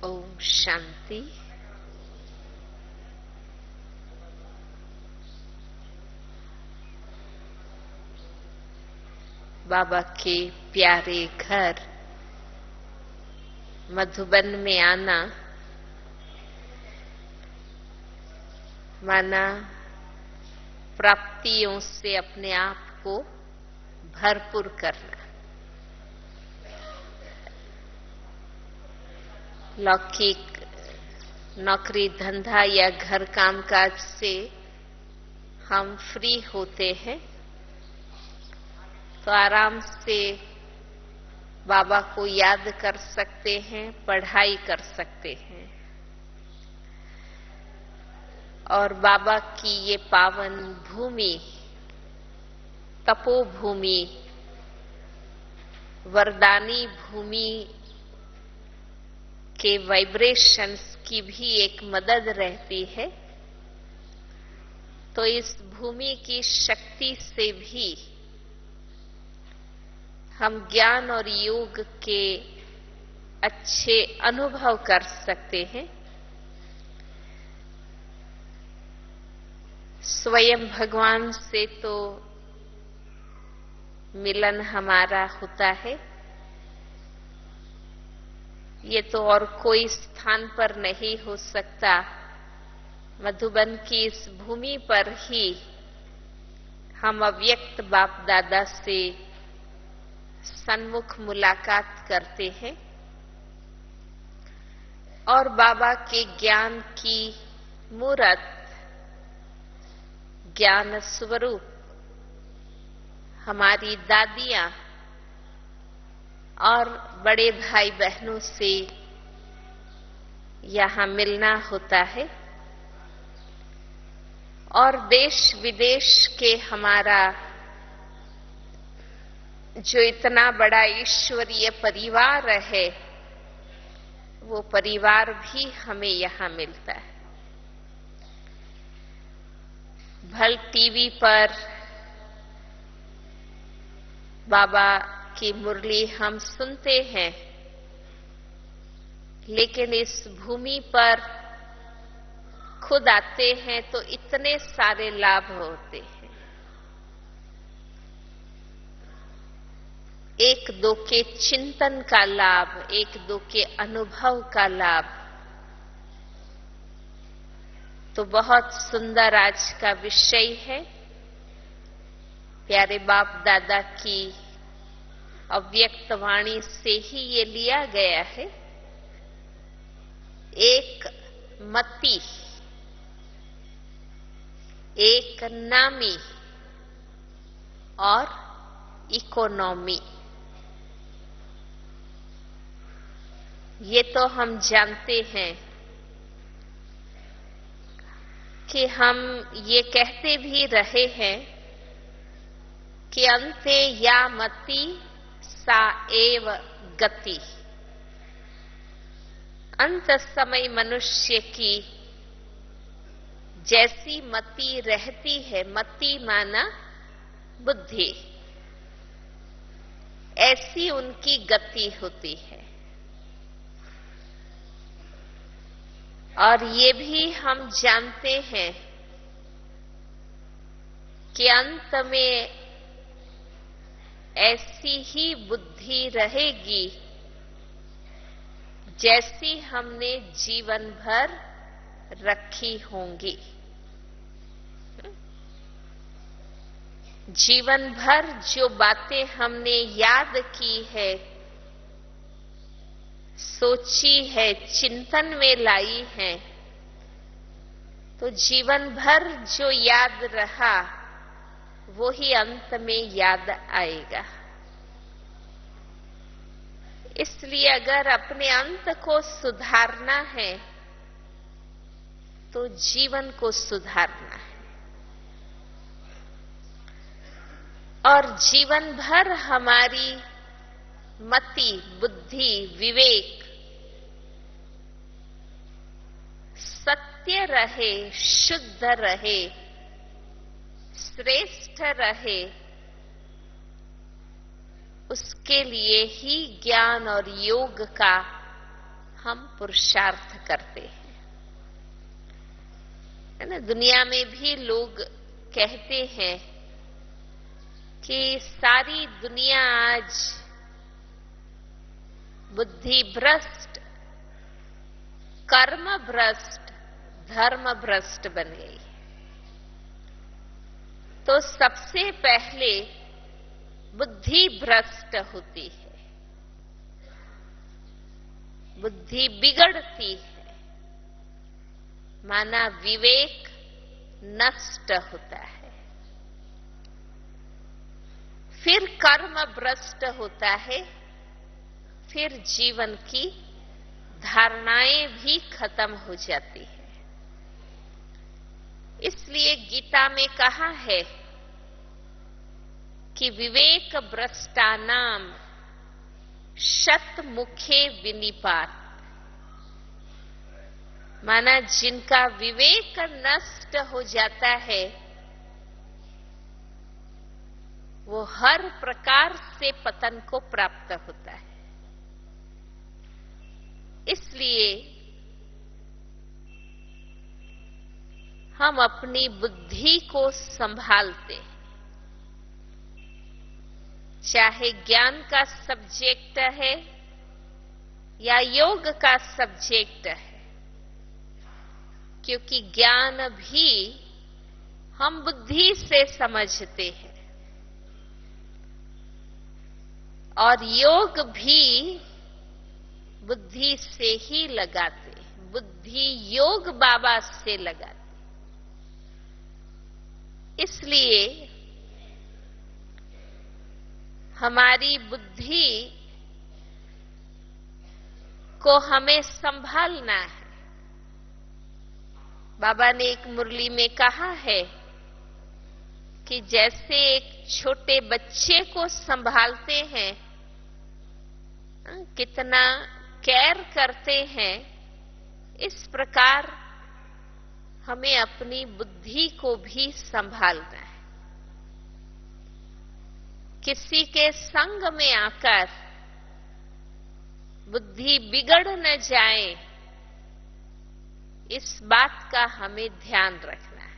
ओम शांति। बाबा के प्यारे घर मधुबन में आना माना प्राप्तियों से अपने आप को भरपूर करना। लौकिक नौकरी धंधा या घर कामकाज से हम फ्री होते हैं तो आराम से बाबा को याद कर सकते हैं, पढ़ाई कर सकते हैं और बाबा की ये पावन भूमि, तपोभूमि, वरदानी भूमि के वाइब्रेशंस की भी एक मदद रहती है। तो इस भूमि की शक्ति से भी हम ज्ञान और योग के अच्छे अनुभव कर सकते हैं। स्वयं भगवान से तो मिलन हमारा होता है, ये तो और कोई स्थान पर नहीं हो सकता। मधुबन की इस भूमि पर ही हम अव्यक्त बाप दादा से सन्मुख मुलाकात करते हैं और बाबा के ज्ञान की मूरत, ज्ञान स्वरूप हमारी दादियां और बड़े भाई बहनों से यहाँ मिलना होता है और देश विदेश के हमारा जो इतना बड़ा ईश्वरीय परिवार है, वो परिवार भी हमें यहाँ मिलता है। भल टीवी पर बाबा की मुरली हम सुनते हैं, लेकिन इस भूमि पर खुद आते हैं तो इतने सारे लाभ होते हैं। एक दो के चिंतन का लाभ, एक दो के अनुभव का लाभ। तो बहुत सुंदर आज का विषय है। प्यारे बाप दादा की अव्यक्त वाणी से ही ये लिया गया है। एक मति, एक नामी और इकोनॉमी। ये तो हम जानते हैं कि हम ये कहते भी रहे हैं कि अन्ते या मति सा एव गति। अंत समय मनुष्य की जैसी मति रहती है, मति माना बुद्धि, ऐसी उनकी गति होती है। और ये भी हम जानते हैं कि अंत में ऐसी ही बुद्धि रहेगी जैसी हमने जीवन भर रखी होंगी। जीवन भर जो बातें हमने याद की है, सोची है, चिंतन में लाई है, तो जीवन भर जो याद रहा वो ही अंत में याद आएगा। इसलिए अगर अपने अंत को सुधारना है तो जीवन को सुधारना है और जीवन भर हमारी मति, बुद्धि, विवेक सत्य रहे, शुद्ध रहे, श्रेष्ठ रहे, उसके लिए ही ज्ञान और योग का हम पुरुषार्थ करते हैं। है ना, दुनिया में भी लोग कहते हैं कि सारी दुनिया आज बुद्धि भ्रष्ट, कर्म भ्रष्ट, धर्म भ्रष्ट बन गई है। तो सबसे पहले बुद्धि भ्रष्ट होती है, बुद्धि बिगड़ती है, माना विवेक नष्ट होता है। फिर कर्म भ्रष्ट होता है, फिर जीवन की धारणाएं भी खत्म हो जाती है। इसलिए गीता में कहा है कि विवेक भ्रष्टानाम शतमुखे विनिपात, माना जिनका विवेक नष्ट हो जाता है वो हर प्रकार से पतन को प्राप्त होता है। इसलिए हम अपनी बुद्धि को संभालते हैं, चाहे ज्ञान का सब्जेक्ट है या योग का सब्जेक्ट है, क्योंकि ज्ञान भी हम बुद्धि से समझते हैं और योग भी बुद्धि से ही लगाते, बुद्धि योग बाबा से लगाते। इसलिए हमारी बुद्धि को हमें संभालना है। बाबा ने एक मुरली में कहा है कि जैसे एक छोटे बच्चे को संभालते हैं, कितना केयर करते हैं, इस प्रकार हमें अपनी बुद्धि को भी संभालना है। किसी के संग में आकर बुद्धि बिगड़ न जाए, इस बात का हमें ध्यान रखना है।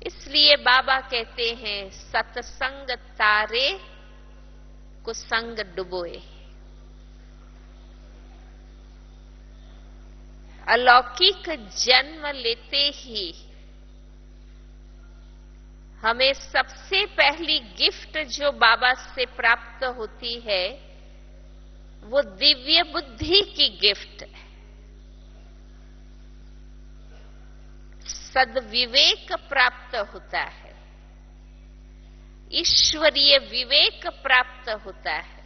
इसलिए बाबा कहते हैं सत्संग तारे कुसंग डुबोए। अलौकिक जन्म लेते ही हमें सबसे पहली गिफ्ट जो बाबा से प्राप्त होती है वो दिव्य बुद्धि की गिफ्ट है, सद्विवेक प्राप्त होता है, ईश्वरीय विवेक प्राप्त होता है,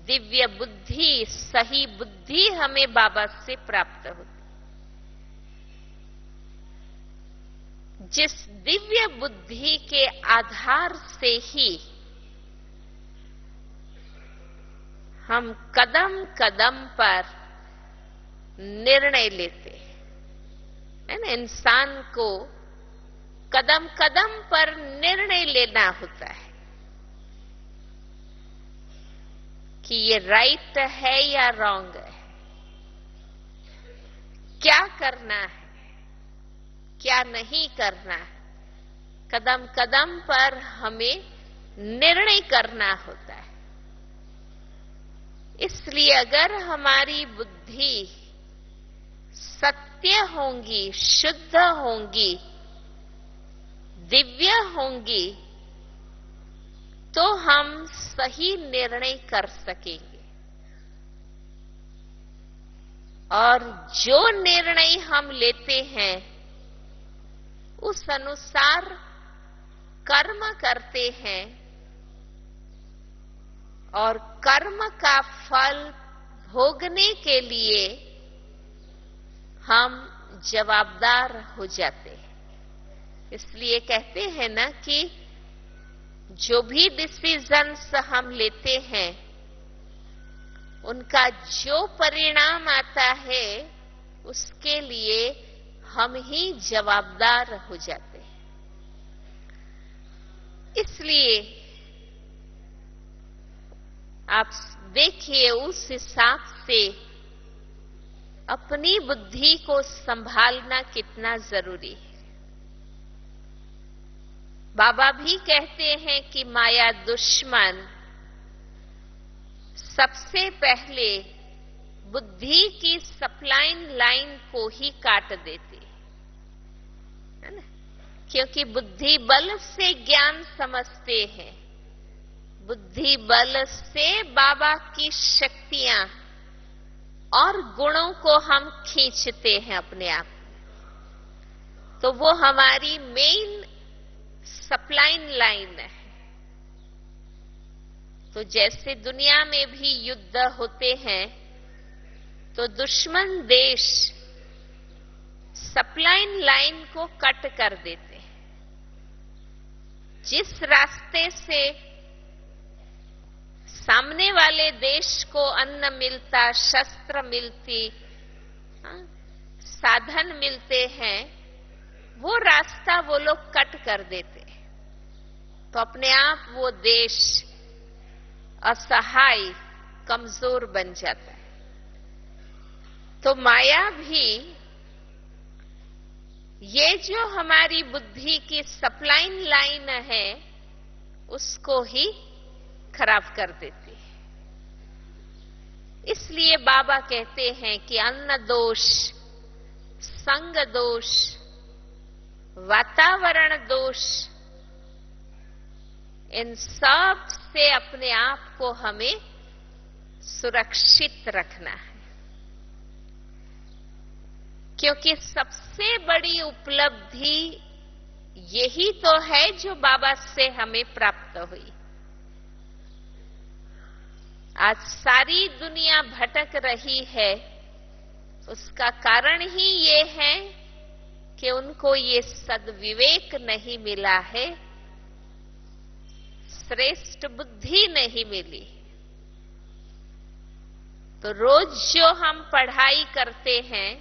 दिव्य बुद्धि, सही बुद्धि हमें बाबा से प्राप्त होती। जिस दिव्य बुद्धि के आधार से ही हम कदम कदम पर निर्णय लेते हैं, है ना। इंसान को कदम कदम पर निर्णय लेना होता है कि ये राइट है या रॉन्ग है, क्या करना है, क्या नहीं करना है। कदम कदम पर हमें निर्णय करना होता है। इसलिए अगर हमारी बुद्धि सत्य होंगी, शुद्ध होंगी, दिव्य होंगी, तो हम सही निर्णय कर सकेंगे और जो निर्णय हम लेते हैं उस अनुसार कर्म करते हैं और कर्म का फल भोगने के लिए हम जवाबदार हो जाते हैं। इसलिए कहते हैं ना कि जो भी डिसीजंस हम लेते हैं उनका जो परिणाम आता है उसके लिए हम ही जवाबदार हो जाते हैं। इसलिए आप देखिए उस हिसाब से अपनी बुद्धि को संभालना कितना जरूरी है। बाबा भी कहते हैं कि माया दुश्मन सबसे पहले बुद्धि की सप्लाई लाइन को ही काट देती है ना, क्योंकि बुद्धि बल से ज्ञान समझते हैं, बुद्धि बल से बाबा की शक्तियां और गुणों को हम खींचते हैं अपने आप, तो वो हमारी मेन सप्लाई लाइन है। तो जैसे दुनिया में भी युद्ध होते हैं तो दुश्मन देश सप्लाई लाइन को कट कर देते हैं। जिस रास्ते से सामने वाले देश को अन्न मिलता, शस्त्र मिलती, साधन मिलते हैं, वो रास्ता वो लोग कट कर देते हैं। तो अपने आप वो देश असहाय, कमजोर बन जाता है। तो माया भी ये जो हमारी बुद्धि की सप्लाई लाइन है उसको ही खराब कर देती है। इसलिए बाबा कहते हैं कि अन्न दोष, संग दोष, वातावरण दोष, इन सब से अपने आप को हमें सुरक्षित रखना है, क्योंकि सबसे बड़ी उपलब्धि यही तो है जो बाबा से हमें प्राप्त हुई। आज सारी दुनिया भटक रही है, उसका कारण ही ये है कि उनको ये सद्विवेक नहीं मिला है, श्रेष्ठ बुद्धि नहीं मिली। तो रोज जो हम पढ़ाई करते हैं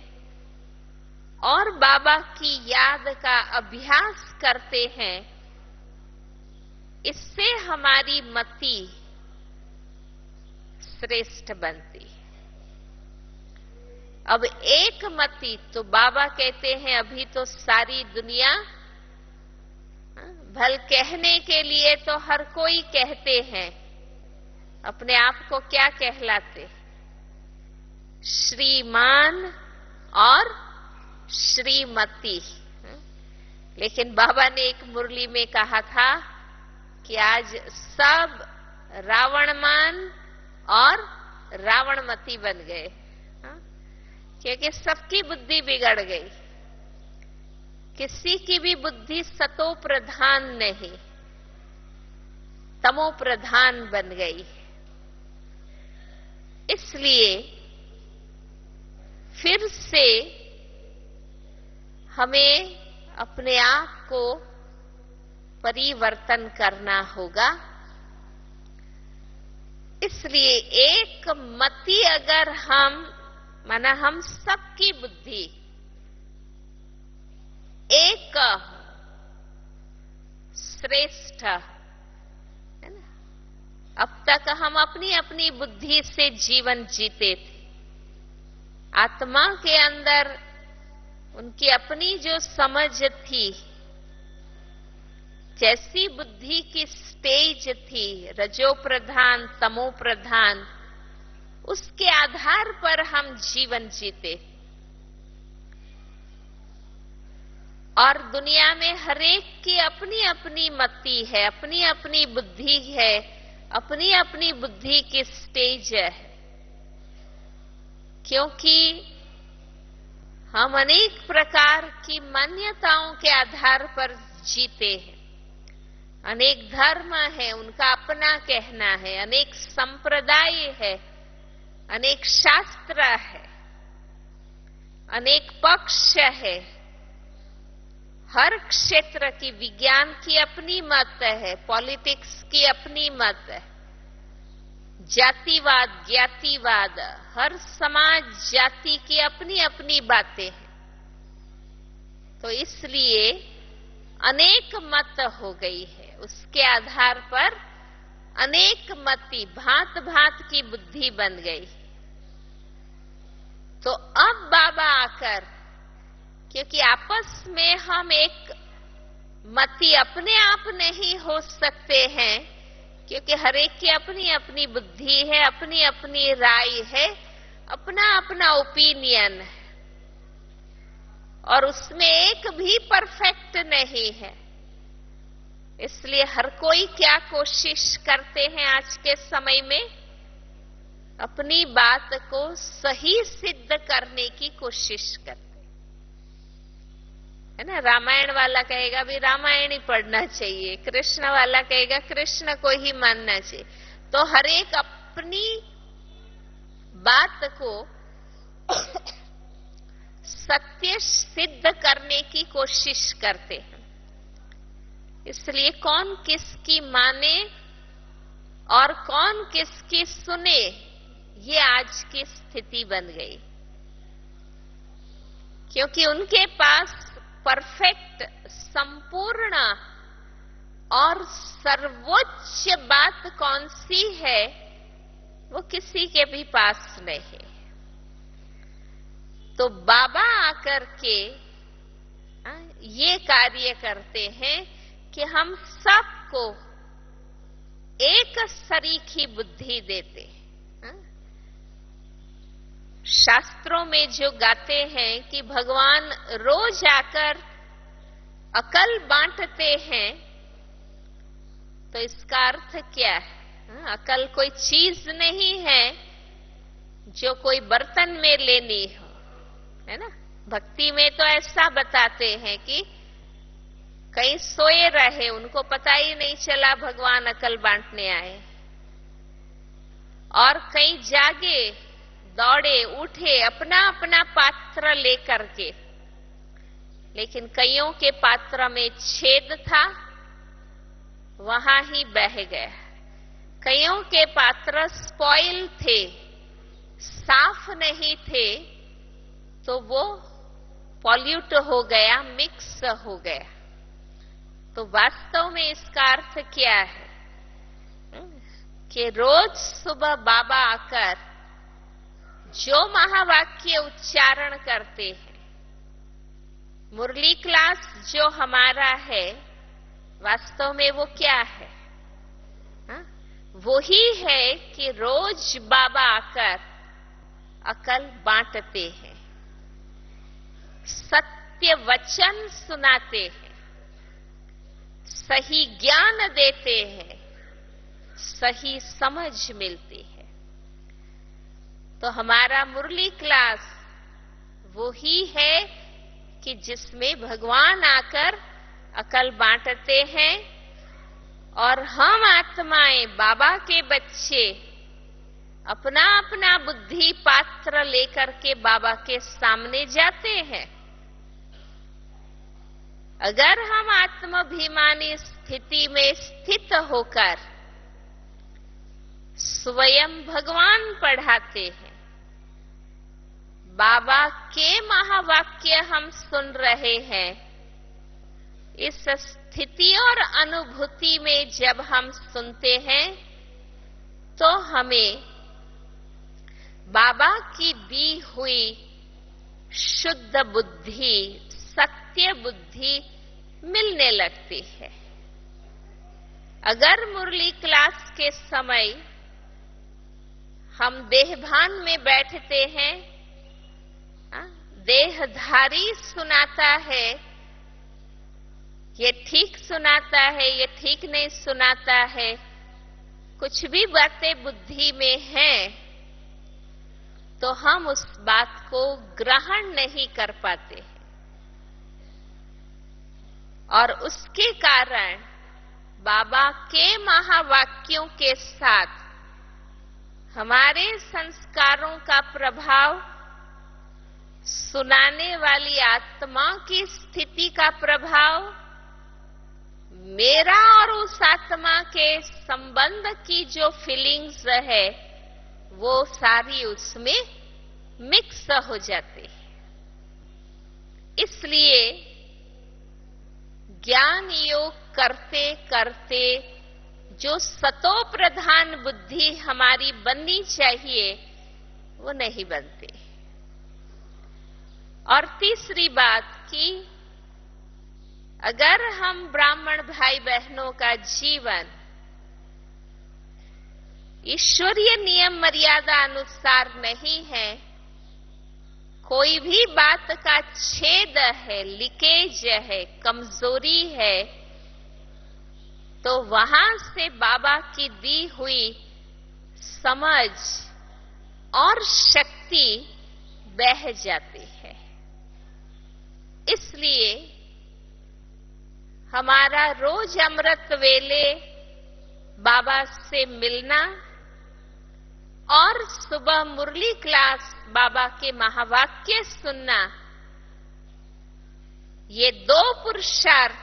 और बाबा की याद का अभ्यास करते हैं, इससे हमारी मति श्रेष्ठ बनती है। अब एक मति तो बाबा कहते हैं अभी तो सारी दुनिया, भल कहने के लिए तो हर कोई कहते हैं, अपने आप को क्या कहलाते? श्रीमान और श्रीमती। लेकिन बाबा ने एक मुरली में कहा था कि आज सब रावणमान और रावणमती बन गए, क्योंकि सबकी बुद्धि बिगड़ गई। किसी की भी बुद्धि सतो प्रधान नहीं, तमो प्रधान बन गई। इसलिए फिर से हमें अपने आप को परिवर्तन करना होगा। इसलिए एक मति अगर हम सबकी बुद्धि एक श्रेष्ठ है ना। अब तक हम अपनी अपनी बुद्धि से जीवन जीते थे, आत्मा के अंदर उनकी अपनी जो समझ थी, जैसी बुद्धि की स्टेज थी, रजो प्रधान, तमो प्रधान, उसके आधार पर हम जीवन जीते। और दुनिया में हरेक की अपनी अपनी मति है, अपनी अपनी बुद्धि है, अपनी अपनी बुद्धि की स्टेज है, क्योंकि हम अनेक प्रकार की मान्यताओं के आधार पर जीते हैं। अनेक धर्म है, उनका अपना कहना है, अनेक संप्रदाय है, अनेक शास्त्र है, अनेक पक्ष है। हर क्षेत्र की, विज्ञान की अपनी मत है, पॉलिटिक्स की अपनी मत है, जातिवाद, ज्ञातिवाद, हर समाज जाति की अपनी अपनी बातें हैं। तो इसलिए अनेक मत हो गई है, उसके आधार पर अनेक मति, भांत भांत की बुद्धि बन गई। तो अब बाबा आकर, क्योंकि आपस में हम एक मति अपने आप नहीं हो सकते हैं, क्योंकि हर एक की अपनी अपनी बुद्धि है, अपनी अपनी राय है, अपना अपना ओपिनियन है, और उसमें एक भी परफेक्ट नहीं है। इसलिए हर कोई क्या कोशिश करते हैं आज के समय में, अपनी बात को सही सिद्ध करने की कोशिश करते है ना। रामायण वाला कहेगा भी रामायण ही पढ़ना चाहिए, कृष्ण वाला कहेगा कृष्ण को ही मानना चाहिए। तो हर एक अपनी बात को सत्य सिद्ध करने की कोशिश करते हैं। इसलिए कौन किसकी माने और कौन किसकी सुने, ये आज की स्थिति बन गई। क्योंकि उनके पास परफेक्ट, संपूर्ण और सर्वोच्च बात कौन सी है, वो किसी के भी पास नहीं। तो बाबा आकर के ये कार्य करते हैं कि हम सबको एक सरीखी बुद्धि देते हैं। शास्त्रों में जो गाते हैं कि भगवान रोज आकर अकल बांटते हैं, तो इसका अर्थ क्या है? अकल कोई चीज नहीं है जो कोई बर्तन में लेनी हो, है ना। भक्ति में तो ऐसा बताते हैं कि कहीं सोए रहे, उनको पता ही नहीं चला भगवान अकल बांटने आए, और कहीं जागे, दौड़े, उठे अपना अपना पात्र लेकर के, लेकिन कईयों के पात्र में छेद था, वहां ही बह गया। कईयों के पात्र स्पॉइल थे, साफ नहीं थे, तो वो पॉल्यूट हो गया, मिक्स हो गया। तो वास्तव में इसका अर्थ क्या है कि रोज सुबह बाबा आकर जो महावाक्य उच्चारण करते हैं, मुरली क्लास जो हमारा है, वास्तव में वो क्या है? वो ही है कि रोज बाबा आकर अकल बांटते हैं, सत्य वचन सुनाते हैं, सही ज्ञान देते हैं, सही समझ मिलती है। तो हमारा मुरली क्लास वो ही है कि जिसमें भगवान आकर अकल बांटते हैं, और हम आत्माएं, बाबा के बच्चे, अपना अपना बुद्धि पात्र लेकर के बाबा के सामने जाते हैं। अगर हम आत्माभिमानी स्थिति में स्थित होकर स्वयं भगवान पढ़ाते हैं, बाबा के महावाक्य हम सुन रहे हैं, इस स्थिति और अनुभूति में जब हम सुनते हैं, तो हमें बाबा की दी हुई शुद्ध बुद्धि, सत्य बुद्धि मिलने लगती है। अगर मुरली क्लास के समय हम देहभान में बैठते हैं, देहधारी सुनाता है, ये ठीक सुनाता है, ये ठीक नहीं सुनाता है, कुछ भी बातें बुद्धि में हैं, तो हम उस बात को ग्रहण नहीं कर पाते हैं, और उसके कारण बाबा के महावाक्यों के साथ हमारे संस्कारों का प्रभाव, सुनाने वाली आत्मा की स्थिति का प्रभाव, मेरा और उस आत्मा के संबंध की जो फीलिंग्स है, वो सारी उसमें मिक्स हो जाती है। इसलिए ज्ञान योग करते करते जो सतो प्रधान बुद्धि हमारी बननी चाहिए वो नहीं बनती। और तीसरी बात कि अगर हम ब्राह्मण भाई बहनों का जीवन ईश्वरीय नियम मर्यादा अनुसार नहीं है, कोई भी बात का छेद है, लीकेज है, कमजोरी है, तो वहां से बाबा की दी हुई समझ और शक्ति बह जाती है। इसलिए हमारा रोज अमृत वेले बाबा से मिलना और सुबह मुरली क्लास बाबा के महावाक्य सुनना, ये दो पुरुषार्थ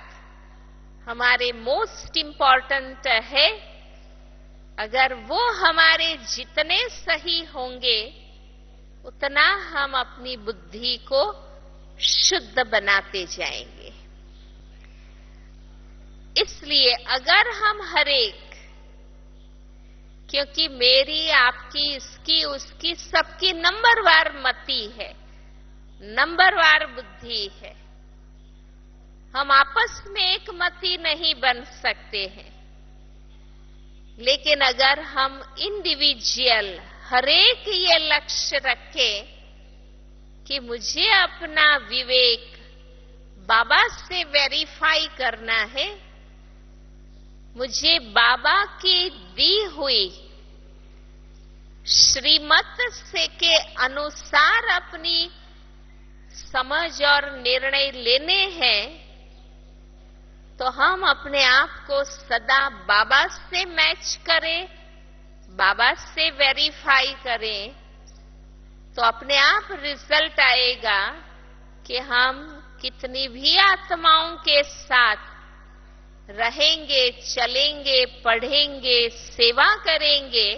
हमारे मोस्ट इंपॉर्टेंट है। अगर वो हमारे जितने सही होंगे उतना हम अपनी बुद्धि को शुद्ध बनाते जाएंगे। इसलिए अगर हम हरेक, क्योंकि मेरी, आपकी, इसकी, उसकी, सबकी नंबरवार मति है, नंबरवार बुद्धि है, हम आपस में एक मति नहीं बन सकते हैं। लेकिन अगर हम इंडिविजुअल हरेक ये लक्ष्य रखें कि मुझे अपना विवेक बाबा से वेरीफाई करना है, मुझे बाबा की दी हुई श्रीमत से के अनुसार अपनी समझ और निर्णय लेने हैं, तो हम अपने आप को सदा बाबा से मैच करें, बाबा से वेरीफाई करें, तो अपने आप रिजल्ट आएगा कि हम कितनी भी आत्माओं के साथ रहेंगे, चलेंगे, पढ़ेंगे, सेवा करेंगे,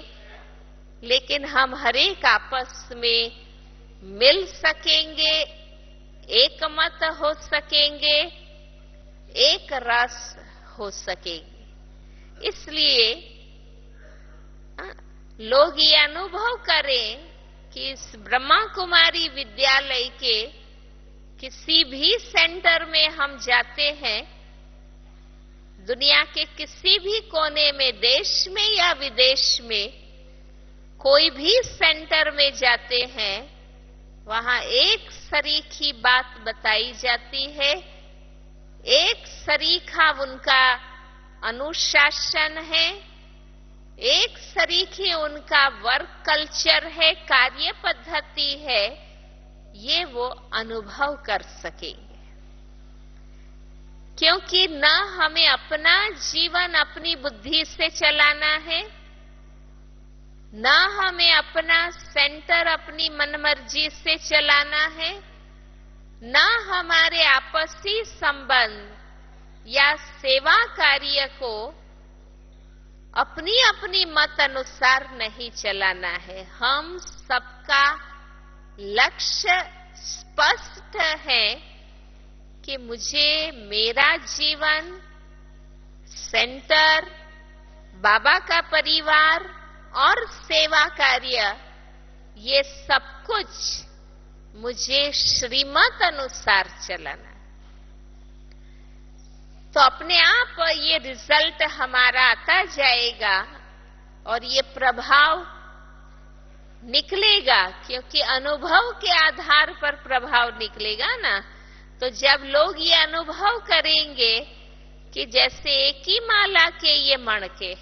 लेकिन हम हरेक आपस में मिल सकेंगे, एक मत हो सकेंगे, एक रस हो सकेंगे। इसलिए लोग ये अनुभव करें कि इस ब्रह्मा कुमारी विद्यालय के किसी भी सेंटर में हम जाते हैं, दुनिया के किसी भी कोने में, देश में या विदेश में, कोई भी सेंटर में जाते हैं, वहां एक सरीखी बात बताई जाती है, एक सरीखा उनका अनुशासन है, एक सरीखी उनका वर्क कल्चर है, कार्य पद्धति है, ये वो अनुभव कर सकेंगे। क्योंकि न हमें अपना जीवन अपनी बुद्धि से चलाना है, न हमें अपना सेंटर अपनी मनमर्जी से चलाना है, न हमारे आपसी संबंध या सेवा कार्य को अपनी अपनी मत अनुसार नहीं चलाना है। हम सबका लक्ष्य स्पष्ट है कि मुझे मेरा जीवन, सेंटर, बाबा का परिवार और सेवा कार्य, ये सब कुछ मुझे श्रीमत अनुसार चलाना। तो अपने आप ये रिजल्ट हमारा आता जाएगा और ये प्रभाव निकलेगा, क्योंकि अनुभव के आधार पर प्रभाव निकलेगा ना। तो जब लोग ये अनुभव करेंगे कि जैसे एक ही माला के ये मणके,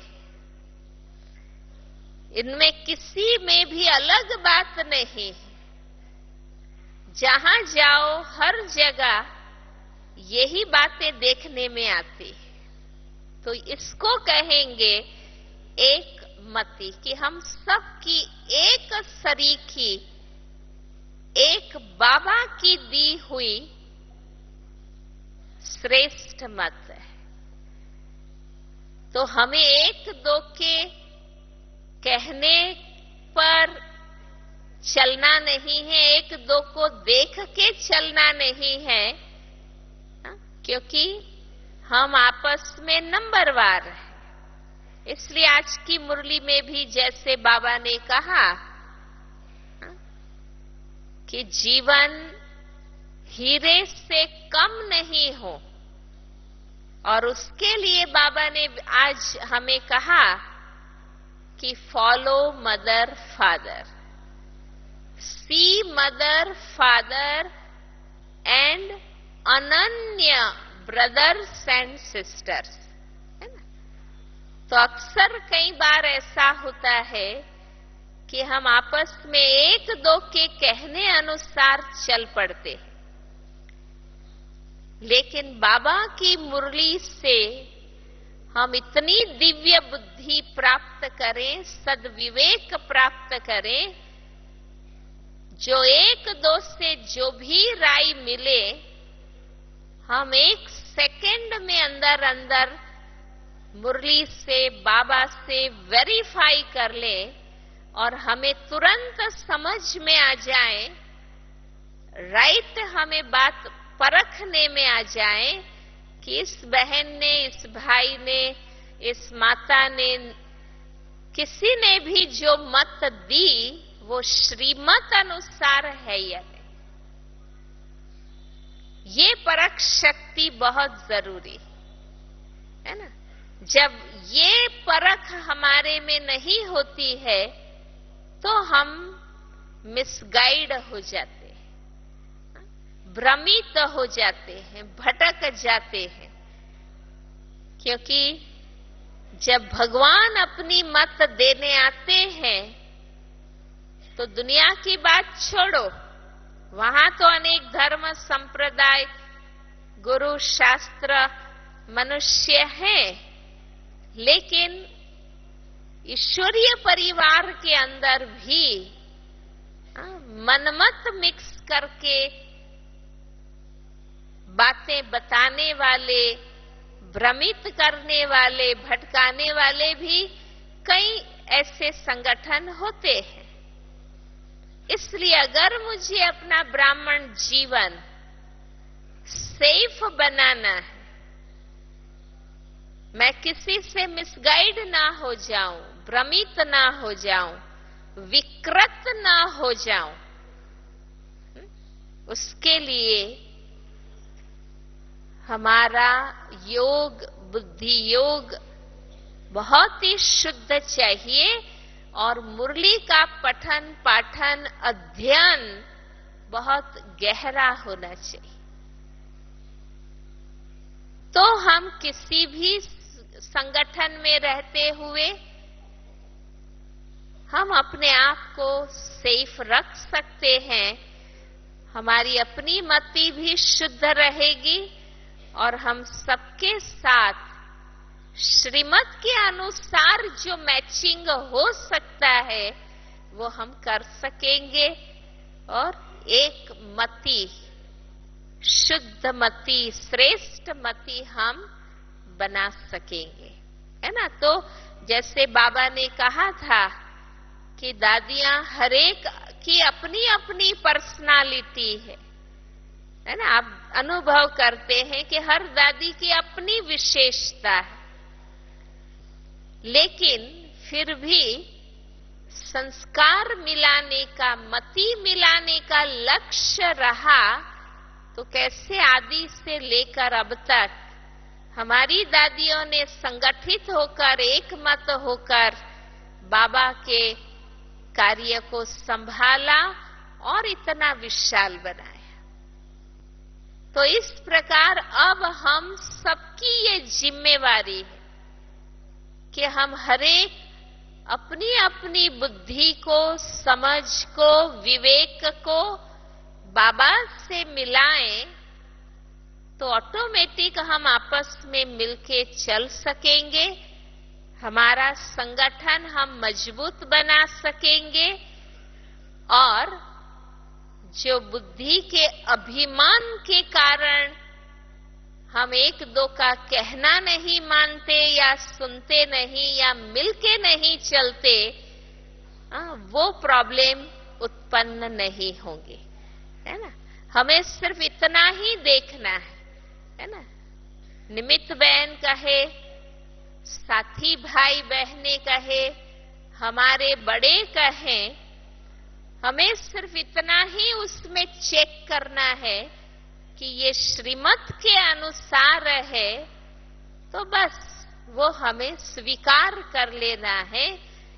इनमें किसी में भी अलग बात नहीं, जहां जाओ हर जगह यही बातें देखने में आती, तो इसको कहेंगे एक मति, कि हम सबकी एक सरीखी, एक बाबा की दी हुई श्रेष्ठ मत है। तो हमें एक दो के कहने पर चलना नहीं है, एक दो को देख के चलना नहीं है, क्योंकि हम आपस में नंबरवार हैं। इसलिए आज की मुरली में भी जैसे बाबा ने कहा कि जीवन हीरे से कम नहीं हो, और उसके लिए बाबा ने आज हमें कहा कि follow mother father, see mother father and अनन्य ब्रदर्स एंड सिस्टर्स, है ना। तो अक्सर कई बार ऐसा होता है कि हम आपस में एक दो के कहने अनुसार चल पड़ते हैं, लेकिन बाबा की मुरली से हम इतनी दिव्य बुद्धि प्राप्त करें, सद्विवेक प्राप्त करें, जो एक दो से जो भी राय मिले हम एक सेकंड में अंदर अंदर मुरली से बाबा से वेरीफाई कर ले और हमें तुरंत समझ में आ जाए, राइट हमें बात परखने में आ जाए कि इस बहन ने, इस भाई ने, इस माता ने, किसी ने भी जो मत दी वो श्रीमत अनुसार है या नहीं। ये परख शक्ति बहुत जरूरी है ना। जब ये परख हमारे में नहीं होती है तो हम मिसगाइड हो जाते हैं, भ्रमित हो जाते हैं, भटक जाते हैं। क्योंकि जब भगवान अपनी मत देने आते हैं तो दुनिया की बात छोड़ो, वहां तो अनेक धर्म संप्रदाय, गुरु, शास्त्र, मनुष्य हैं, लेकिन ईश्वरीय परिवार के अंदर भी मनमत मिक्स करके बातें बताने वाले, भ्रमित करने वाले, भटकाने वाले भी कई ऐसे संगठन होते हैं। इसलिए अगर मुझे अपना ब्राह्मण जीवन सेफ बनाना है, मैं किसी से मिसगाइड ना हो जाऊं, भ्रमित ना हो जाऊं, विकृत ना हो जाऊं, उसके लिए हमारा योग, बुद्धि योग बहुत ही शुद्ध चाहिए और मुरली का पठन, पाठन, अध्ययन बहुत गहरा होना चाहिए। तो हम किसी भी संगठन में रहते हुए हम अपने आप को सेफ रख सकते हैं, हमारी अपनी मति भी शुद्ध रहेगी और हम सबके साथ श्रीमत के अनुसार जो मैचिंग हो सकता है वो हम कर सकेंगे और एक मति, शुद्ध मति, श्रेष्ठ मति हम बना सकेंगे, है ना। तो जैसे बाबा ने कहा था कि दादियां हरेक की अपनी अपनी पर्सनालिटी है ना। आप अनुभव करते हैं कि हर दादी की अपनी विशेषता है, लेकिन फिर भी संस्कार मिलाने का, मति मिलाने का लक्ष्य रहा तो कैसे आदि से लेकर अब तक हमारी दादियों ने संगठित होकर, एक मत होकर बाबा के कार्य को संभाला और इतना विशाल बनाया। तो इस प्रकार अब हम सबकी ये जिम्मेवारी है कि हम हरेक अपनी अपनी बुद्धि को, समझ को, विवेक को बाबा से मिलाएं तो ऑटोमेटिक हम आपस में मिलके चल सकेंगे, हमारा संगठन हम मजबूत बना सकेंगे और जो बुद्धि के अभिमान के कारण हम एक दो का कहना नहीं मानते या सुनते नहीं या मिलके नहीं चलते, वो प्रॉब्लम उत्पन्न नहीं होंगे, है ना। हमें सिर्फ इतना ही देखना है ना। निमित्त बहन कहे साथी भाई बहनें कहे, हमारे बड़े कहें, हमें सिर्फ इतना ही उसमें चेक करना है कि ये श्रीमत के अनुसार है, तो बस वो हमें स्वीकार कर लेना है।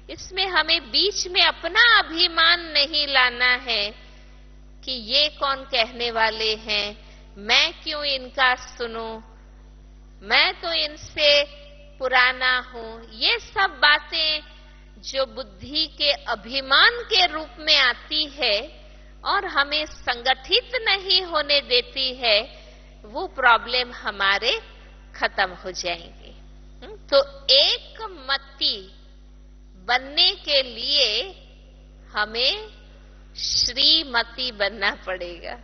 इसमें हमें बीच में अपना अभिमान नहीं लाना है कि ये कौन कहने वाले हैं, मैं क्यों इनका सुनूं, मैं तो इनसे पुराना हूं। ये सब बातें जो बुद्धि के अभिमान के रूप में आती है और हमें संगठित नहीं होने देती है, वो प्रॉब्लम हमारे खत्म हो जाएंगे। तो एक मति बनने के लिए हमें श्रीमती बनना पड़ेगा।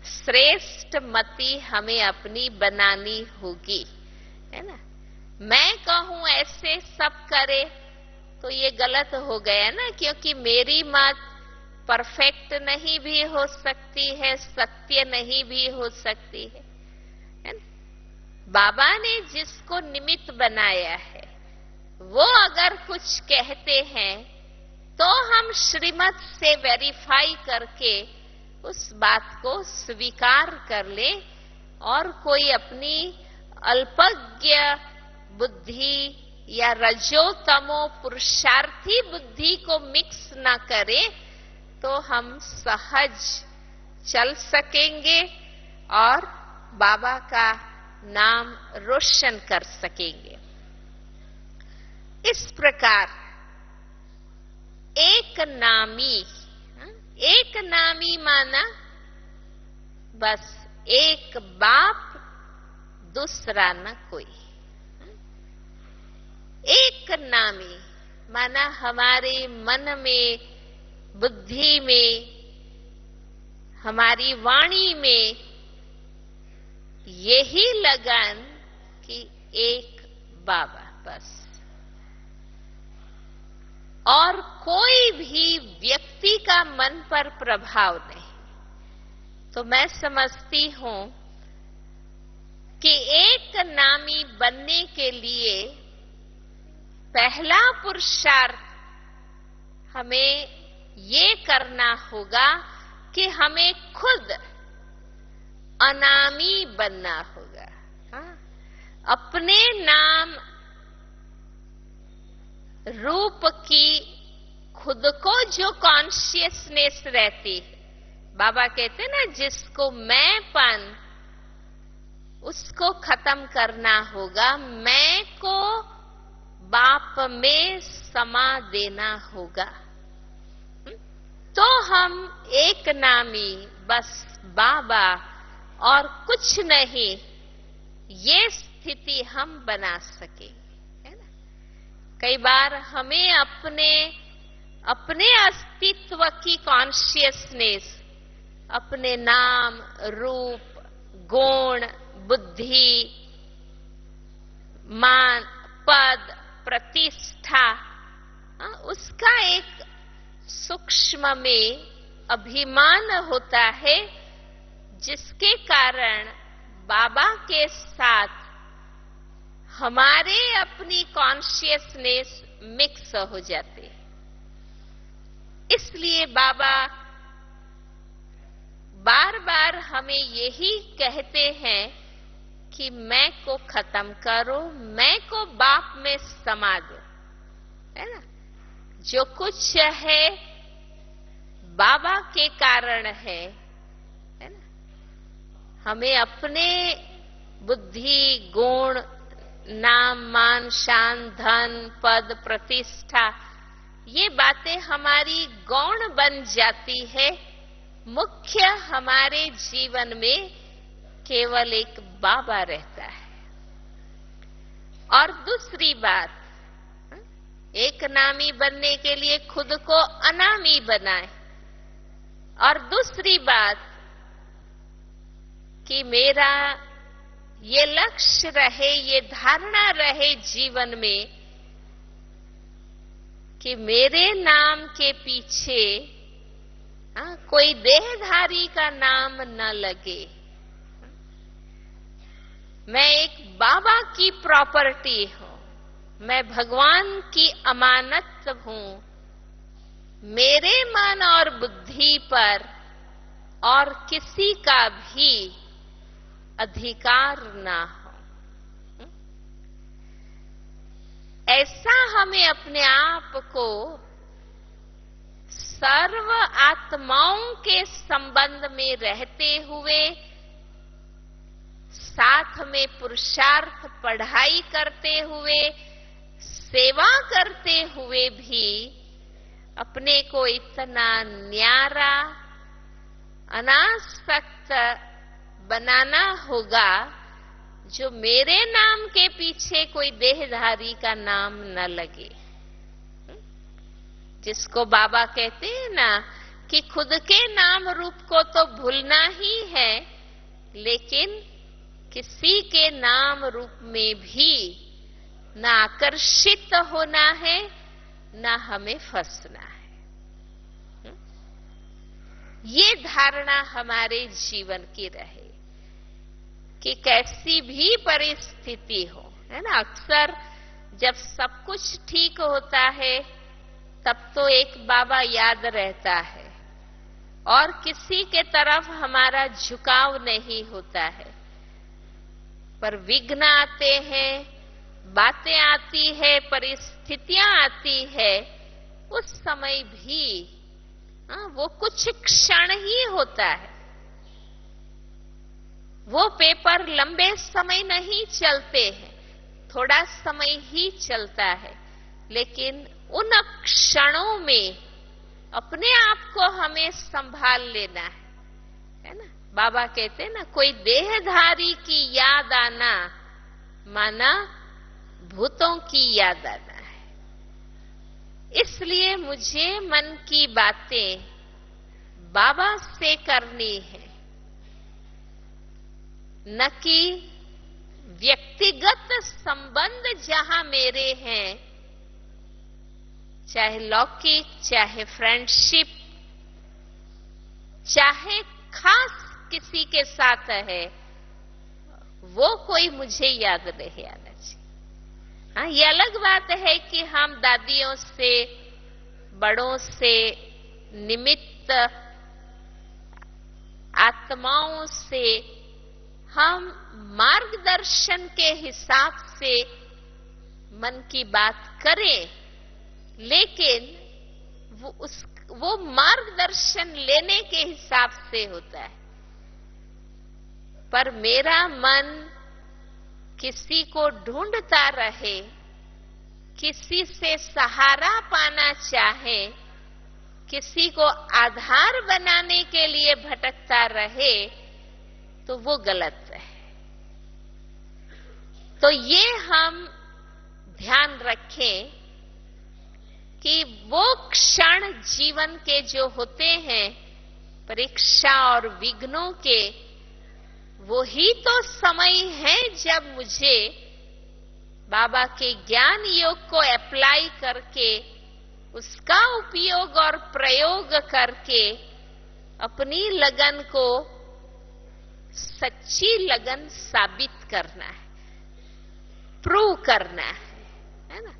श्रेष्ठ मति हमें अपनी बनानी होगी, है ना। मैं कहूं ऐसे सब करे तो ये गलत हो गया ना, क्योंकि मेरी मत परफेक्ट नहीं भी हो सकती है, सत्य नहीं भी हो सकती है ना? बाबा ने जिसको निमित्त बनाया है वो अगर कुछ कहते हैं तो हम श्रीमत से वेरीफाई करके उस बात को स्वीकार कर ले, और कोई अपनी अल्पज्ञ बुद्धि या रजोतमो पुरुषार्थी बुद्धि को मिक्स ना करे, तो हम सहज चल सकेंगे और बाबा का नाम रोशन कर सकेंगे। इस प्रकार एक नामी माना बस एक बाप, दूसरा न कोई। एक नामी माना हमारे मन में, बुद्धि में, हमारी वाणी में यही लगन कि एक बाबा बस, और कोई भी व्यक्ति का मन पर प्रभाव नहीं। तो मैं समझती हूं कि एक नामी बनने के लिए पहला पुरुषार्थ हमें ये करना होगा कि हमें खुद अनामी बनना होगा। अपने नाम रूप की खुद को जो कॉन्शियसनेस रहती है, बाबा कहते ना जिसको मैंपन, उसको खत्म करना होगा। मैं को बाप में समा देना होगा। तो हम एक नामी बस बाबा और कुछ नहीं, ये स्थिति हम बना सकेंगे, है ना। कई बार हमें अपने अस्तित्व की कॉन्शियसनेस, अपने नाम रूप गुण बुद्धि मान पद प्रतिष्ठा, उसका एक सूक्ष्म में अभिमान होता है, जिसके कारण बाबा के साथ हमारे अपनी कॉन्शियसनेस मिक्स हो जाते हैं। इसलिए बाबा बार बार हमें यही कहते हैं कि मैं को खत्म करो, मैं को बाप में समा दो, है ना। जो कुछ है बाबा के कारण है ना। हमें अपने बुद्धि गुण नाम मान शान धन पद प्रतिष्ठा, ये बातें हमारी गौण बन जाती है। मुख्य हमारे जीवन में केवल एक बाबा रहता है। और दूसरी बात, एक नामी बनने के लिए खुद को अनामी बनाए। और दूसरी बात कि मेरा ये लक्ष्य रहे, ये धारणा रहे जीवन में कि मेरे नाम के पीछे कोई देहधारी का नाम न लगे। मैं एक बाबा की प्रॉपर्टी हूं, मैं भगवान की अमानत हूं। मेरे मन और बुद्धि पर और किसी का भी अधिकार ना हो। ऐसा हमें अपने आप को सर्व आत्माओं के संबंध में रहते हुए, साथ में पुरुषार्थ पढ़ाई करते हुए, सेवा करते हुए भी अपने को इतना न्यारा, अनासक्त बनाना होगा जो मेरे नाम के पीछे कोई देहधारी का नाम न लगे। जिसको बाबा कहते हैं ना कि खुद के नाम रूप को तो भूलना ही है, लेकिन किसी के नाम रूप में भी न आकर्षित होना है, न हमें फंसना है। ये धारणा हमारे जीवन की रहे कि कैसी भी परिस्थिति हो, है ना। अक्सर जब सब कुछ ठीक होता है तब तो एक बाबा याद रहता है और किसी के तरफ हमारा झुकाव नहीं होता है। पर विघ्न आते हैं, बातें आती है, परिस्थितियां आती है, उस समय भी वो कुछ क्षण ही होता है। वो पेपर लंबे समय नहीं चलते हैं, थोड़ा समय ही चलता है, लेकिन उन क्षणों में अपने आप को हमें संभाल लेना है ना। बाबा कहते हैं ना, कोई देहधारी की याद आना माना भूतों की याद आना है। इसलिए मुझे मन की बातें बाबा से करनी है, न कि व्यक्तिगत संबंध जहां मेरे हैं, चाहे लौकिक, चाहे फ्रेंडशिप, चाहे खास किसी के साथ है, वो कोई मुझे याद नहीं आना चाहिए। हाँ, ये अलग बात है कि हम दादियों से, बड़ों से, निमित्त आत्माओं से हम मार्गदर्शन के हिसाब से मन की बात करें, लेकिन वो मार्गदर्शन लेने के हिसाब से होता है। पर मेरा मन किसी को ढूंढता रहे, किसी से सहारा पाना चाहे, किसी को आधार बनाने के लिए भटकता रहे, तो वो गलत है। तो ये हम ध्यान रखें कि वो क्षण जीवन के जो होते हैं, परीक्षा और विघ्नों के, वो ही तो समय है जब मुझे बाबा के ज्ञान योग को अप्लाई करके, उसका उपयोग और प्रयोग करके अपनी लगन को सच्ची लगन साबित करना है, प्रूव करना है ना।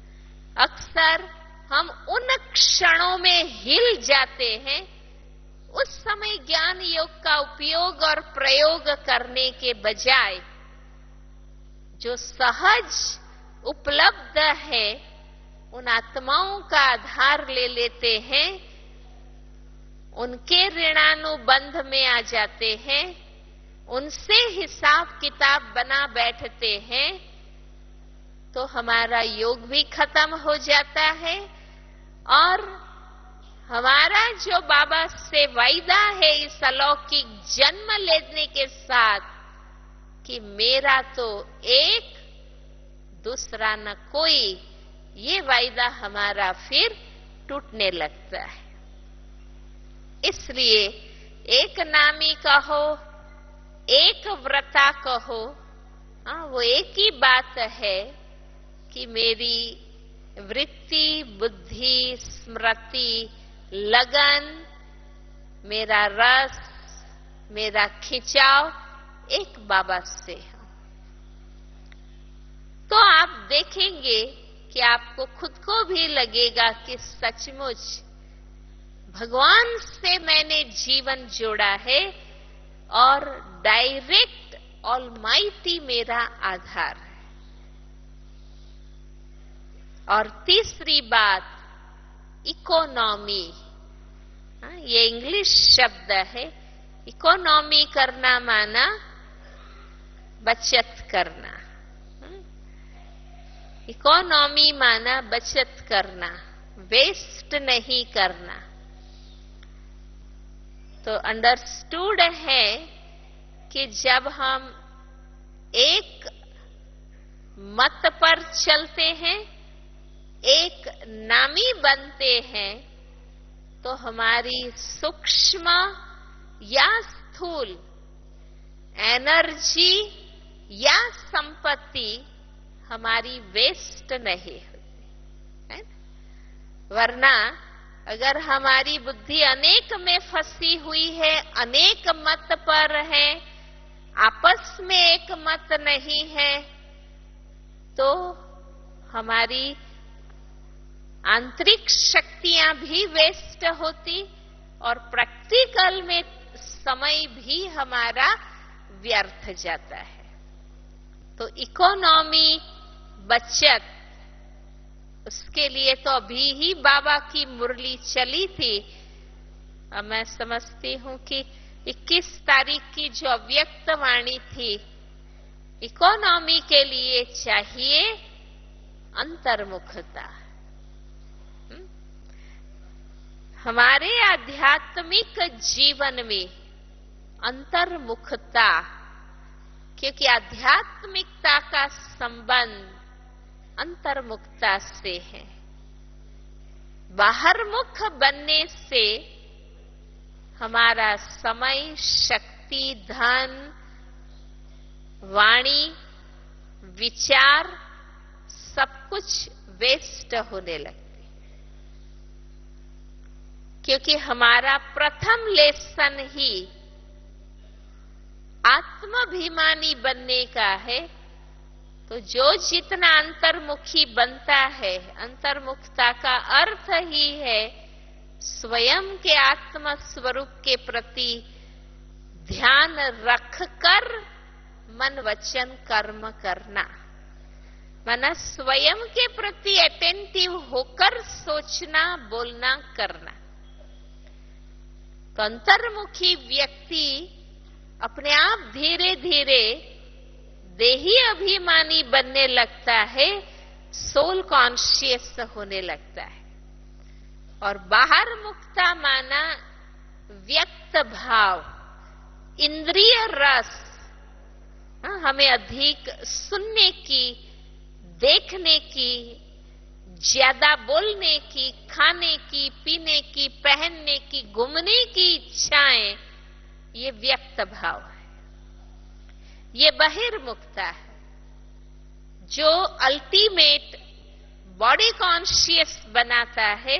अक्सर हम उन क्षणों में हिल जाते हैं, उस समय ज्ञान योग का उपयोग और प्रयोग करने के बजाय जो सहज उपलब्ध है, उन आत्माओं का आधार ले लेते हैं, उनके ऋणानुबंध में आ जाते हैं, उनसे हिसाब किताब बना बैठते हैं, तो हमारा योग भी खत्म हो जाता है और हमारा जो बाबा से वायदा है इस अलौकिक जन्म लेने के साथ कि मेरा तो एक, दूसरा न कोई, ये वायदा हमारा फिर टूटने लगता है। इसलिए एक नामी कहो, एक व्रता कहो, वो एक ही बात है कि मेरी वृत्ति, बुद्धि, स्मृति, लगन, मेरा रस, मेरा खिंचाव एक बाबा से है। तो आप देखेंगे कि आपको खुद को भी लगेगा कि सचमुच भगवान से मैंने जीवन जोड़ा है और डायरेक्ट ऑलमाइटी मेरा आधार है। और तीसरी बात, इकोनॉमी। ये इंग्लिश शब्द है। इकोनॉमी करना माना बचत करना। इकोनॉमी माना बचत करना, वेस्ट नहीं करना। तो अंडरस्टूड है कि जब हम एक मत पर चलते हैं, एक नामी बनते हैं, तो हमारी सूक्ष्म या स्थूल एनर्जी या संपत्ति हमारी वेस्ट नहीं होती है। वरना अगर हमारी बुद्धि अनेक में फंसी हुई है, अनेक मत पर है, आपस में एक मत नहीं है, तो हमारी आंतरिक शक्तियां भी वेस्ट होती और प्रैक्टिकल में समय भी हमारा व्यर्थ जाता है। तो इकोनॉमी, बचत, उसके लिए तो अभी ही बाबा की मुरली चली थी। अब मैं समझती हूं कि 21 तारीख की जो अव्यक्त वाणी थी, इकोनॉमी के लिए चाहिए अंतर्मुखता। हमारे आध्यात्मिक जीवन में अंतर्मुखता, क्योंकि आध्यात्मिकता का संबंध अंतर्मुखता से है। बाहरमुख बनने से हमारा समय, शक्ति, धन, वाणी, विचार सब कुछ वेस्ट होने लगते, क्योंकि हमारा प्रथम लेसन ही आत्माभिमानी बनने का है। तो जो जितना अंतर्मुखी बनता है, अंतर्मुखता का अर्थ ही है स्वयं के आत्म स्वरूप के प्रति ध्यान रखकर मन वचन कर्म करना, माना स्वयं के प्रति अटेंटिव होकर सोचना, बोलना, करना। तो अंतर्मुखी व्यक्ति अपने आप धीरे धीरे देही अभिमानी बनने लगता है, सोल कॉन्शियस होने लगता है। और बाहर मुक्ता माना व्यक्त भाव, इंद्रिय रस, हमें अधिक सुनने की, देखने की, ज्यादा बोलने की, खाने की, पीने की, पहनने की, घूमने की इच्छाएं, ये व्यक्त भाव है। ये बहिर्मुखता है जो अल्टीमेट बॉडी कॉन्शियस बनाता है।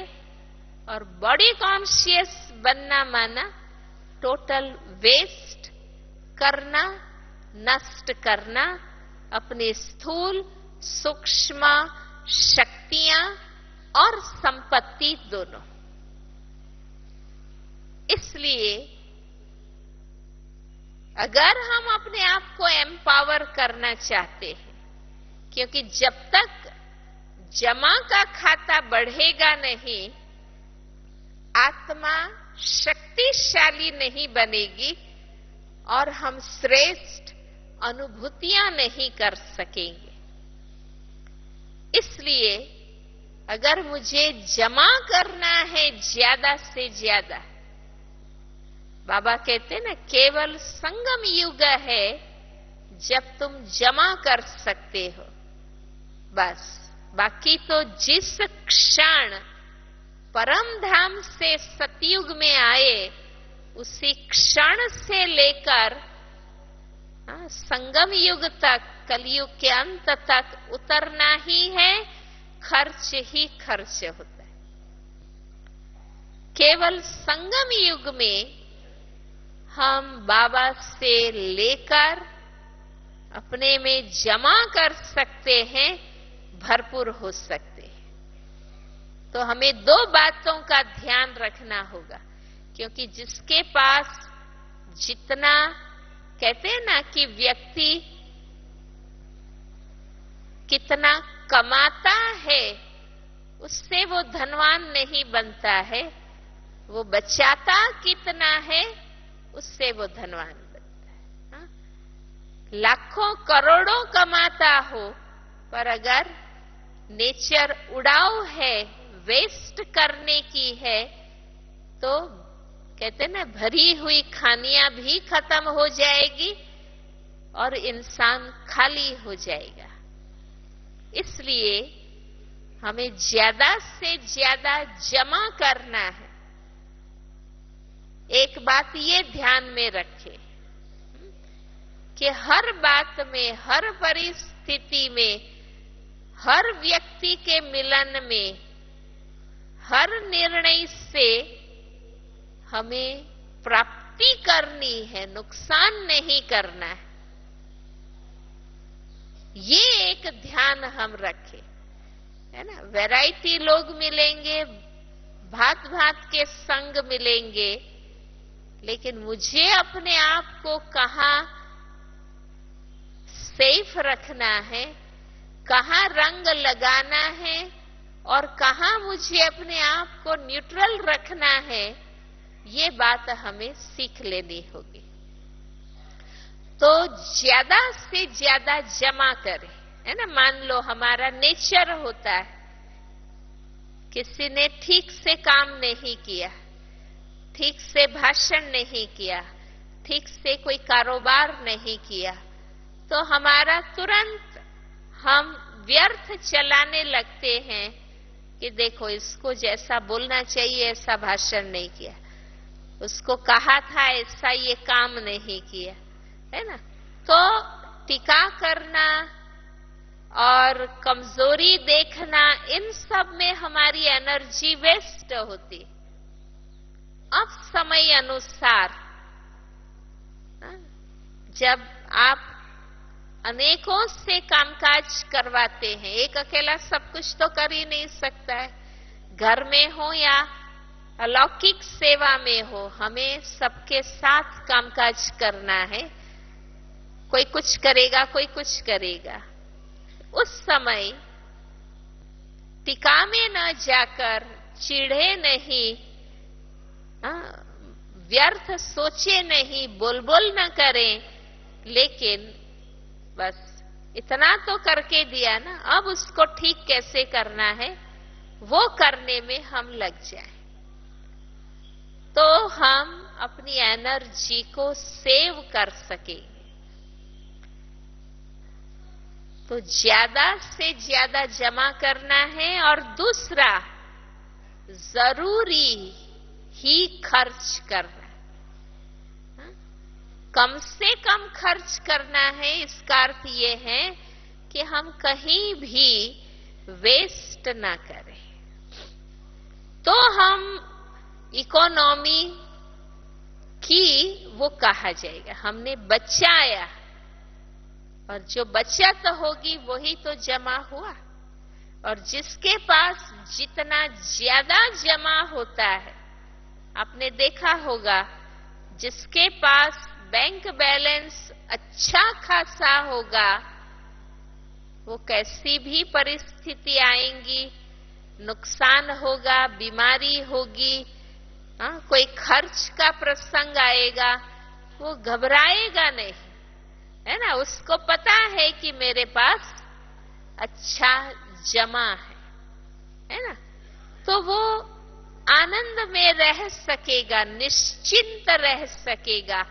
और बॉडी कॉन्शियस बनना माना टोटल वेस्ट करना, नष्ट करना अपने स्थूल, सूक्ष्म शक्तियां और संपत्ति दोनों। इसलिए अगर हम अपने आप को एम्पावर करना चाहते हैं, क्योंकि जब तक जमा का खाता बढ़ेगा नहीं, आत्मा शक्तिशाली नहीं बनेगी और हम श्रेष्ठ अनुभूतियां नहीं कर सकेंगे। इसलिए अगर मुझे जमा करना है ज्यादा से ज्यादा, बाबा कहते ना केवल संगम युग है जब तुम जमा कर सकते हो, बस। बाकी तो जिस क्षण परम धाम से सतयुग में आए, उसी क्षण से लेकर संगम युग तक, कलयुग के अंत तक उतरना ही है, खर्च ही खर्च होता है। केवल संगम युग में हम बाबा से लेकर अपने में जमा कर सकते सकते हैं, भरपूर हो सकते हैं। तो हमें दो बातों का ध्यान रखना होगा, क्योंकि जिसके पास जितना, कहते हैं ना कि व्यक्ति कितना कमाता है उससे वो धनवान नहीं बनता है, वो बचाता कितना है उससे वो धनवान बनता है। हाँ? लाखों करोड़ों कमाता हो, पर अगर नेचर उड़ाव है, वेस्ट करने की है, तो कहते ना भरी हुई खानियां भी खत्म हो जाएगी और इंसान खाली हो जाएगा। इसलिए हमें ज्यादा से ज्यादा जमा करना है। एक बात ये ध्यान में रखें कि हर बात में, हर परिस्थिति में, हर व्यक्ति के मिलन में, हर निर्णय से हमें प्राप्ति करनी है, नुकसान नहीं करना है। ये एक ध्यान हम रखें, है ना। वैरायटी लोग मिलेंगे, भांत भांत के संग मिलेंगे, लेकिन मुझे अपने आप को कहाँ सेफ रखना है, कहाँ रंग लगाना है और कहाँ मुझे अपने आप को न्यूट्रल रखना है, ये बात हमें सीख लेनी होगी। तो ज्यादा से ज्यादा जमा करें, है ना। मान लो हमारा नेचर होता है, किसी ने ठीक से काम नहीं किया, ठीक से भाषण नहीं किया, ठीक से कोई कारोबार नहीं किया, तो हमारा तुरंत हम व्यर्थ चलाने लगते हैं कि देखो इसको जैसा बोलना चाहिए ऐसा भाषण नहीं किया, उसको कहा था ऐसा ये काम नहीं किया, है ना। तो टीका करना और कमजोरी देखना, इन सब में हमारी एनर्जी वेस्ट होती। अब समय अनुसार जब आप अनेकों से कामकाज करवाते हैं, एक अकेला सब कुछ तो कर ही नहीं सकता है, घर में हो या अलौकिक सेवा में हो, हमें सबके साथ कामकाज करना है। कोई कुछ करेगा, कोई कुछ करेगा। उस समय टीका में न जाकर चिढ़े नहीं, व्यर्थ सोचे नहीं, बोल न करें, लेकिन बस इतना तो करके दिया ना, अब उसको ठीक कैसे करना है वो करने में हम लग जाएं, तो हम अपनी एनर्जी को सेव कर सकेंगे। तो ज्यादा से ज्यादा जमा करना है और दूसरा जरूरी ही खर्च करना है। कम से कम खर्च करना है, इसका अर्थ ये है कि हम कहीं भी वेस्ट ना करें। तो हम इकोनॉमी की वो कहा जाएगा, हमने बचाया, और जो बचत होगी वही तो जमा हुआ। और जिसके पास जितना ज्यादा जमा होता है, आपने देखा होगा, जिसके पास बैंक बैलेंस अच्छा खासा होगा, वो कैसी भी परिस्थिति आएंगी, नुकसान होगा, बीमारी होगी, कोई खर्च का प्रसंग आएगा, वो घबराएगा नहीं, है ना। उसको पता है कि मेरे पास अच्छा जमा है ना। तो वो आनंद में रह सकेगा, निश्चिंत रह सकेगा,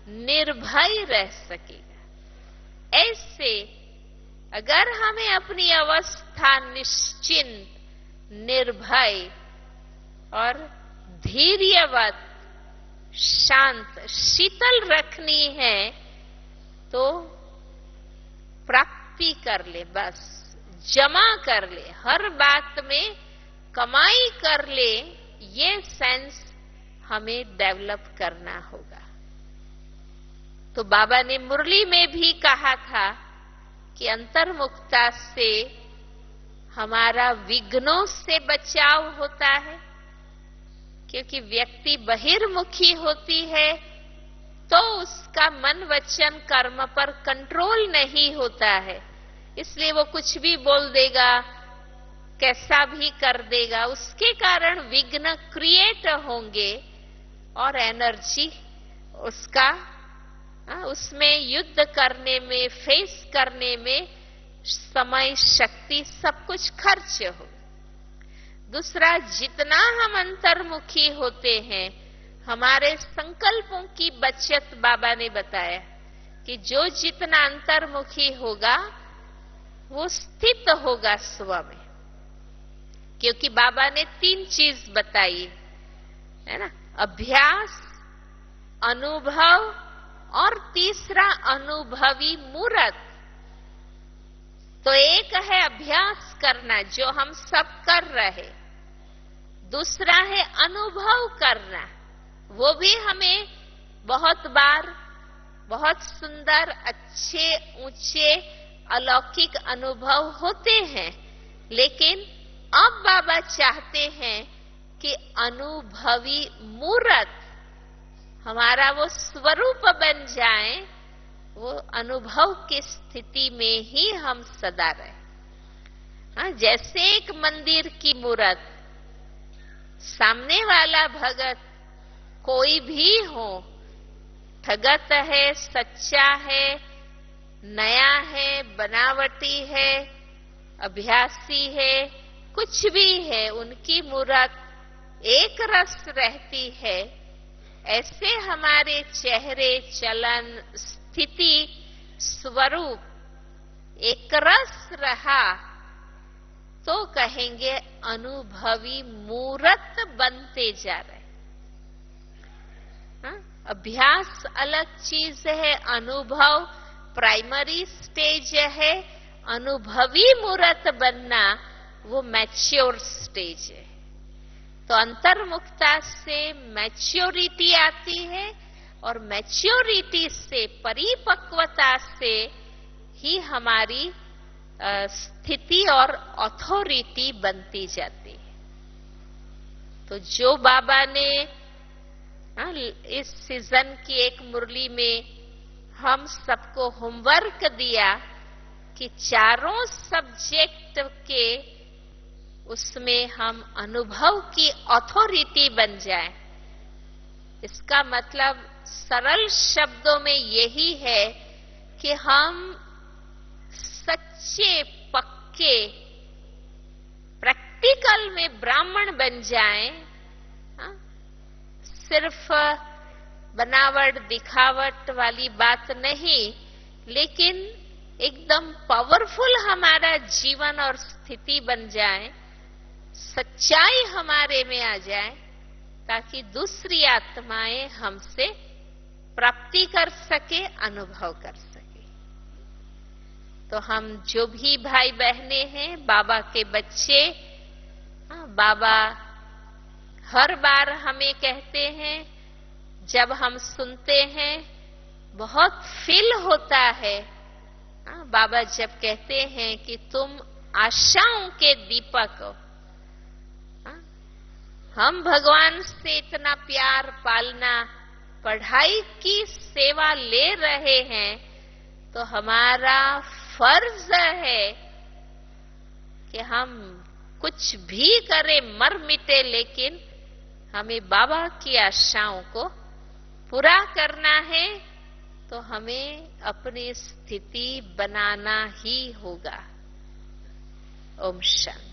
निर्भय रह सकेगा। ऐसे अगर हमें अपनी अवस्था निश्चिंत, निर्भय और धैर्यवत, शांत, शीतल रखनी है, तो प्राप्ति कर ले, बस जमा कर ले, हर बात में कमाई कर ले, ये सेंस हमें डेवलप करना होगा। तो बाबा ने मुरली में भी कहा था कि अंतर्मुखता से हमारा विघ्नों से बचाव होता है, क्योंकि व्यक्ति बहिर्मुखी होती है तो उसका मन वचन कर्म पर कंट्रोल नहीं होता है, इसलिए वो कुछ भी बोल देगा, कैसा भी कर देगा, उसके कारण विघ्न क्रिएट होंगे और एनर्जी उसका उसमें युद्ध करने में, फेस करने में समय, शक्ति सब कुछ खर्च हो। दूसरा, जितना हम अंतर्मुखी होते हैं, हमारे संकल्पों की बचत बाबा ने बताया कि जो जितना अंतर्मुखी होगा वो स्थित होगा स्व में, क्योंकि बाबा ने 3 चीज बताई है ना, अभ्यास, अनुभव और तीसरा अनुभवी मूर्त। तो एक है अभ्यास करना जो हम सब कर रहे, दूसरा है अनुभव करना, वो भी हमें बहुत बार बहुत सुंदर, अच्छे, ऊंचे, अलौकिक अनुभव होते हैं, लेकिन अब बाबा चाहते हैं कि अनुभवी मूर्त हमारा वो स्वरूप बन जाए, वो अनुभव की स्थिति में ही हम सदा रहे। जैसे एक मंदिर की मूर्त, सामने वाला भगत कोई भी हो, ठगत है, सच्चा है, नया है, बनावटी है, अभ्यासी है, कुछ भी है, उनकी मूर्त एक रस रहती है। ऐसे हमारे चेहरे, चलन, स्थिति, स्वरूप एक रस रहा तो कहेंगे अनुभवी मूर्त बनते जा रहे। अभ्यास अलग चीज है, अनुभव प्राइमरी स्टेज है, अनुभवी मूर्त बनना वो मैच्योर स्टेज है। तो अंतर्मुखता से मैच्योरिटी आती है और मैच्योरिटी से, परिपक्वता से ही हमारी स्थिति और अथॉरिटी बनती जाती है। तो जो बाबा ने इस सीजन की एक मुरली में हम सबको होमवर्क दिया कि चारों सब्जेक्ट के उसमें हम अनुभव की अथॉरिटी बन जाए। इसका मतलब सरल शब्दों में यही है कि हम सच्चे, पक्के, प्रैक्टिकल में ब्राह्मण बन जाएं। सिर्फ बनावट, दिखावट वाली बात नहीं, लेकिन एकदम पावरफुल हमारा जीवन और स्थिति बन जाए, सच्चाई हमारे में आ जाए, ताकि दूसरी आत्माएं हमसे प्राप्ति कर सके, अनुभव कर सके। तो हम जो भी भाई बहने हैं, बाबा के बच्चे, बाबा हर बार हमें कहते हैं, जब हम सुनते हैं बहुत फील होता है। बाबा जब कहते हैं कि तुम आशाओं के दीपक हो, हम भगवान से इतना प्यार पालना, पढ़ाई की सेवा ले रहे हैं, तो हमारा फर्ज है कि हम कुछ भी करें, मर मिटे, लेकिन हमें बाबा की आशाओं को पूरा करना है। तो हमें अपनी स्थिति बनाना ही होगा। ओम शांति।